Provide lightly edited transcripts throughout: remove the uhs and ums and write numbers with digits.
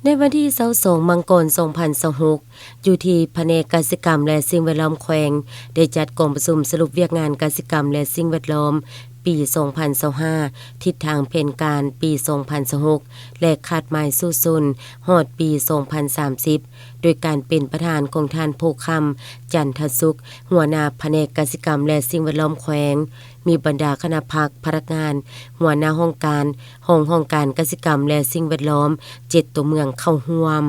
ในวันที่22มังกร2026อยู่ที่แผนกกสิกรรมและสิ่งแวดล้อมแขวงได้จัดกองประชุมสรุปเวียกงานกสิกรรมและสิ่งแวดล้อมปี2025ทิศทางแผนการปี2026และคาดหมายสู่สุนฮอดปี2030โดยการเป็นประธานของท่านโพคำจันทสุขหัวหน้าแผนกกสิกรรมและสิ่งแวดล้อมแขวงมีบรรดาคณะพรรคพนักงานหัวหน้าห้องการกสิกรรมและสิ่งแวดล้อม7ตัวเมืองเข้าร่วม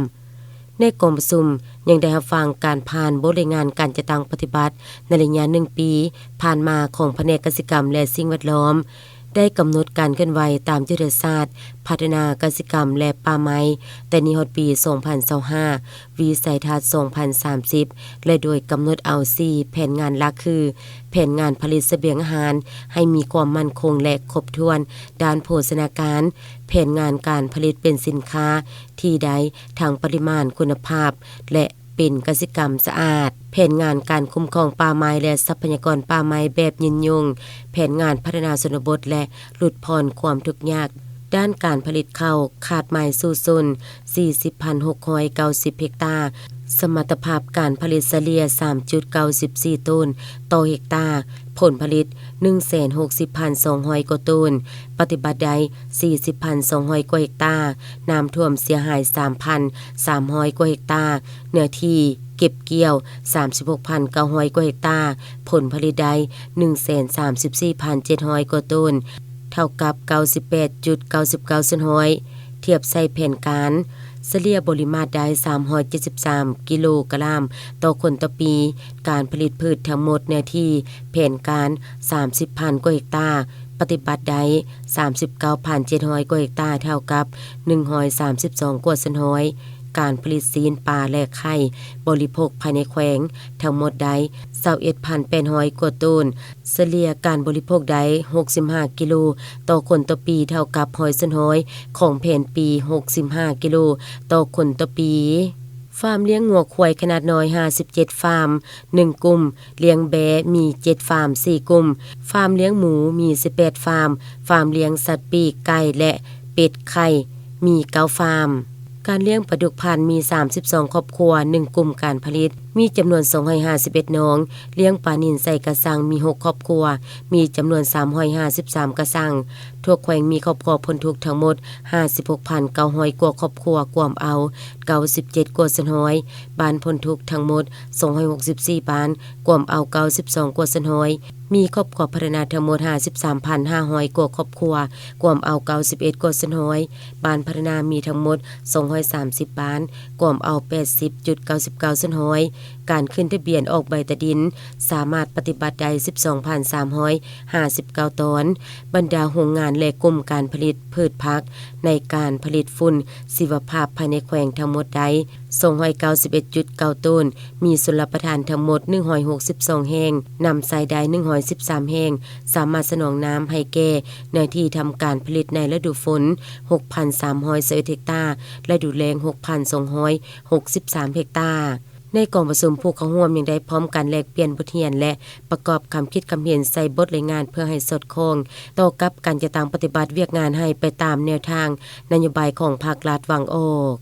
ในกองประชุมยังได้รับฟังการผ่านบทรายงานการจัดตั้งปฏิบัติในระยะ1ปีผ่านมาของแผนกกสิกรรมและสิ่งแวดล้อมได้กำหนดการเคลื่อนไหวตามยุทธศาสตร์พัฒนากสิกรรมและป่าไม้แต่นี้ฮอดปี2025วิสัยทัศน์2030และโดยกำหนดเอา4แผนงานหลักคือแผนงานผลิตเสบียงอาหารให้มีความมั่นคงและครบถ้วนด้านโภชนาการแผนงานการผลิตเป็นสินค้าที่ได้ทั้งปริมาณคุณภาพและเป็นกสิกรรมสะอาดแผนงานการคุ้มครองป่าไม้และทรัพยากรป่าไม้แบบยืนยงแผนงานพัฒนาชนบทและลดพรความทุกข์ยากด้านการผลิตข้าวขาดไม้สู่สุน 40,690 เฮกตาร์สมรรถภาพการผลิตเฉลี่ย 3.94 ตันต่อเฮกตาร์ผลผลิต 160,200 กว่าตันปฏิบัติใด 40,200 กว่าเฮกตาร์น้ำท่วมเสียหาย 3,300 กว่าเฮกตาร์เนื้อที่เก็บเกี่ยว 36,900 กว่าเฮกตาร์ผลผลิตใด 134,700 กว่าตันเท่ากับ 98.99 ส่วนร้อยเทียบใส่แผนการเฉลี่ยปริมาตรได้373กิโลกรัมต่อคนต่อปีการผลิตพืชทั้งหมดเนื้อที่แผนการ 30,000 กว่าเฮกตาร์ปฏิบัติได้ 39,700 กว่าเฮกตาร์เท่ากับ132กว่าส่วนร้อยการผลิตซีนปลาและไข่บริโภคภายในแขวงทั้งหมดได้ 21,800 กว่าตันเฉลี่ยการบริโภคได้65กิโลต่อคนต่อปีเท่ากับ100ส่วนร้อยของแผนปี65กิโลต่อคนต่อปีฟาร์มเลี้ยงงัวควายขนาดน้อย57ฟาร์ม1กลุ่มเลี้ยงแบะมี7ฟาร์ม4กลุ่มฟาร์มเลี้ยงหมูมี18ฟาร์มฟาร์มเลี้ยงสัตว์ปีกไก่และเป็ดไข่มี9ฟาร์มการเลี้ยงปลาดุกพันธุ์มี32ครอบครัว1กลุ่มการผลิตมีจำนวน251น้องเลี้ยงปลานิลใส่กระสังมี6ครอบครัวมีจำนวน353กระสังทั่วแขวงมีครอบครัวพ้นทุกข์ทั้งหมด 56,900 กว่าครอบครัวกวมเอา97กว่าส่วนร้อยบ้านพ้นทุกข์ทั้งหมด264บ้านกวมเอา92กว่าส่วนร้อยมีครอบครัวพัฒนาทั้งหมด 53,500 กว่าครอบครัวกวมเอา91กว่าส่วนร้อยบ้านพัฒนามีทั้งหมด230บ้านกวมเอา 80.99 ส่วนร้อยการขึ้นทะเบียนออกใบตะดินสามารถปฏิบัติได้ 12,359 ตอนบรรดาโรงงานและกลุ่มการผลิตพืชผักในการผลิตฝุ่นชีวภาพภายในแขวงทั้งหมดได้291.9 ตันมีชลประทานทั้งหมด162แห่งนำใส่ได้113แห่งสามารถสนองน้ำให้แก่ในที่ทำการผลิตในฤดูฝน 6,321 เฮกตาร์ฤดูแล้ง 6,263 เฮกตาร์ในกองประชุมผู้เข้าร่วมยังได้พร้อมกันแลกเปลี่ยนบทเรียนและประกอบคำคิดคำเห็นใส่บทรายงานเพื่อให้สอดคล้องต่อกับการจะตั้งปฏิบัติเวียกงานให้ไปตามแนวทางนโยบายของภาครัฐวางออก